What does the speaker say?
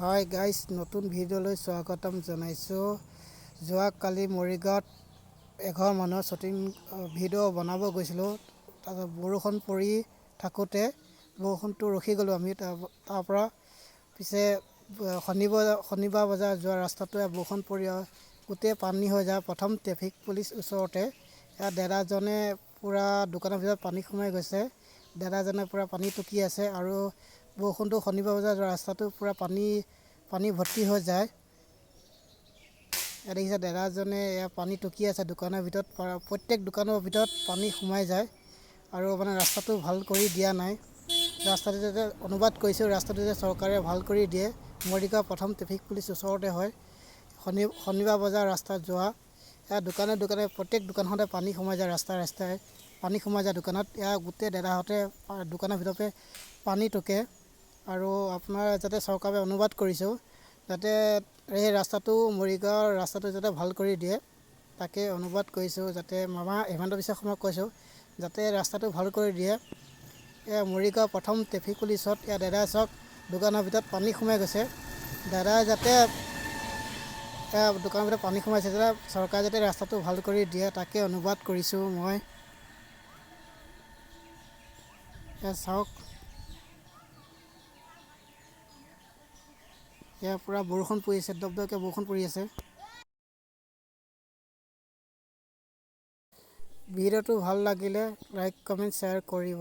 Hi guys, নতুন ভিডিঅ'লৈ স্বাগতম জনাইছোঁ। যোৱাকালি মৰিগাঁৱত এঘৰ মানুহৰ শ্বুটিং ভিডিঅ' বনাব গৈছিলোঁ। তাৰপিছত বৰষুণ পৰি থাকোঁতে বৰষুণটো ৰখি গ'লোঁ আমি তাৰপৰা পিছে শনিবাৰ বজাৰ যোৱা ৰাস্তাটোৱে বৰষুণ পৰি গোটেই পানী হৈ যায়। প্ৰথম ট্ৰেফিক পুলিচ ওচৰতে ইয়াত দাদাজনে পূৰা দোকানৰ ভিতৰত পানী সোমাই গৈছে। দাদাজনে পূৰা পানী টুকি আছে আৰু বৰষুণটো শনিবাৰ বজাৰ যোৱা ৰাস্তাটো পূৰা পানী ভৰ্তি হৈ যায়। ইয়াত দেখিছে দাদাজনে পানী টুকি আছে দোকানৰ ভিতৰত। প্ৰত্যেক দোকানৰ ভিতৰত পানী সোমাই যায় আৰু ৰাস্তাটো ভাল কৰি দিয়া নাই। ৰাস্তাটো যাতে অনুবাদ কৰিছোঁ, ৰাস্তাটো যাতে চৰকাৰে ভাল কৰি দিয়ে। মৰিগাঁও প্ৰথম ট্ৰেফিক পুলিচ ওচৰতে হয়। শনিবাৰ বজাৰ ৰাস্তাত যোৱা ইয়াত দোকানে প্ৰত্যেক দোকানখনতে পানী সোমাই যায়। ৰাস্তাই পানী সোমাই যায় দোকানত। ইয়াৰ গোটেই দাদাহঁতে দোকানৰ ভিতৰতে পানী টুকে আৰু আপোনাৰ যাতে চৰকাৰে অনুবাদ কৰিছোঁ যাতে এই ৰাস্তাটো মৰিগাঁৱৰ ৰাস্তাটো যাতে ভাল কৰি দিয়ে, তাকে অনুবাদ কৰিছোঁ। যাতে মামা হিমন্ত বিশ্ব শৰ্মাক কৈছোঁ যাতে ৰাস্তাটো ভাল কৰি দিয়ে। মৰিগাঁও প্ৰথম ট্ৰেফিক পুলিচত দাদাই চাওক দোকানৰ ভিতৰত পানী সোমাই গৈছে। দাদাই যাতে দোকানৰ ভিতৰত পানী সোমাইছে যাতে চৰকাৰে যাতে ৰাস্তাটো ভাল কৰি দিয়ে, তাকে অনুবাদ কৰিছোঁ মই। চাওক পূৰা বৰষুণ পৰি আছে, দপদপকৈ বৰষুণ পৰি আছে। ভিডিঅ'টো ভাল লাগিলে লাইক কমেণ্ট শ্বেয়াৰ কৰিব।